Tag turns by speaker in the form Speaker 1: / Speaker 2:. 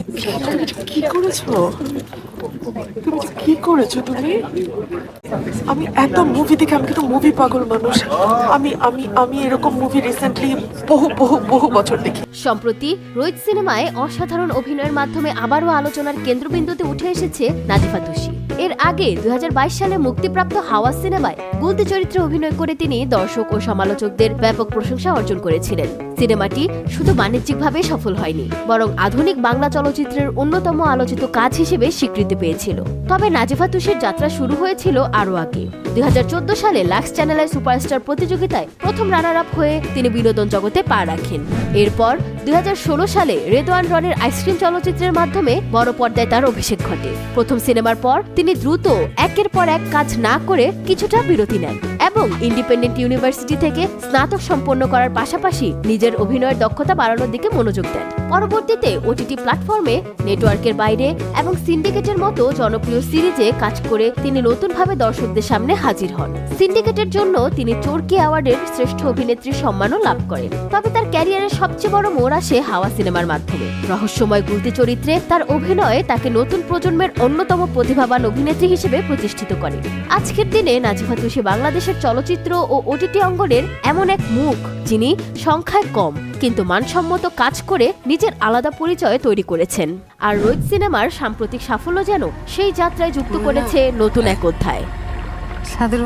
Speaker 1: কি করেছো তুমি? কি করেছো তুমি? আমি এত মুভি দেখে, আমি কিন্তু মুভি পাগল মানুষ। আমি আমি আমি এরকম মুভি রিসেন্টলি বহু বহু বহু বছর দেখি।
Speaker 2: সম্প্রতি রোহিত সিনেমায় অসাধারণ অভিনয়ের মাধ্যমে আবারও আলোচনার কেন্দ্রবিন্দুতে উঠে এসেছে নাজিফা তুষি। এর আগে 2022 সালে মুক্তিপ্রাপ্ত হাওয়া সিনেমায় গুলতি চরিত্রে অভিনয় করে তিনি দর্শক ও সমালোচকদের ব্যাপক প্রশংসা অর্জন করেছিলেন। সিনেমাটি শুধু বাণিজ্যিকভাবে সফল হয়নি, বরং আধুনিক বাংলা চলচ্চিত্রের অন্যতম আলোচিত কাজ হিসেবে স্বীকৃতি পেয়েছিল। তবে নাজিফা তুষির যাত্রা শুরু হয়েছিল আরও আগে। 2014 সালে লাক্স চ্যানেলের সুপারস্টার প্রতিযোগিতায় প্রথম রানার আপ হয়ে তিনি বিনোদন জগতে পা রাখেন। এরপর 2016 সালে রেদওয়ান রনির আইসক্রিম চলচ্চিত্রের মাধ্যমে বড় পর্দায় তার অভিষেক ঘটে। প্রথম সিনেমার পর তিনি দ্রুত একের পর এক কাজ না করে কিছুটা বিরতি নেন এবং ইন্ডিপেন্ডেন্ট ইউনিভার্সিটি থেকে স্নাতক সম্পন্ন করার পাশাপাশি নিজের অভিনয়ের দক্ষতা বাড়ানোর দিকে মনোযোগ দেন। পরবর্তীতে ওটিটি প্ল্যাটফর্মে, নেটওয়ার্কের বাইরে এবং সিন্ডিকেটের মতো জনপ্রিয় সিরিজে কাজ করে তিনি নতুনভাবে দর্শকদের সামনে হাজির হন। সিন্ডিকেটের জন্য তিনি চরকি অ্যাওয়ার্ডের শ্রেষ্ঠ অভিনেত্রীর সম্মানও লাভ করেন। তবে তার ক্যারিয়ারের সবচেয়ে বড় মোড় আসে হাওয়া সিনেমার মাধ্যমে। রহস্যময় গুলতি চরিত্রে তার অভিনয়ে তাকে নতুন প্রজন্মের অন্যতম প্রতিভাবান অভিনেত্রী হিসেবে প্রতিষ্ঠিত করে। আজকের দিনে নাজিফা তুষি বাংলাদেশের চলচ্চিত্র ও ওটিটি অঙ্গনের এমন এক মুখ, যিনি সংখ্যায় কম কিন্তু মানসম্মত কাজ করে নিজের আলাদা পরিচয় তৈরি করেছেন। আর রোহিত সিনেমার সাম্প্রতিক সাফল্য যেন সেই যাত্রায় যুক্ত করেছে নতুন এক অধ্যায়।
Speaker 3: সাধুর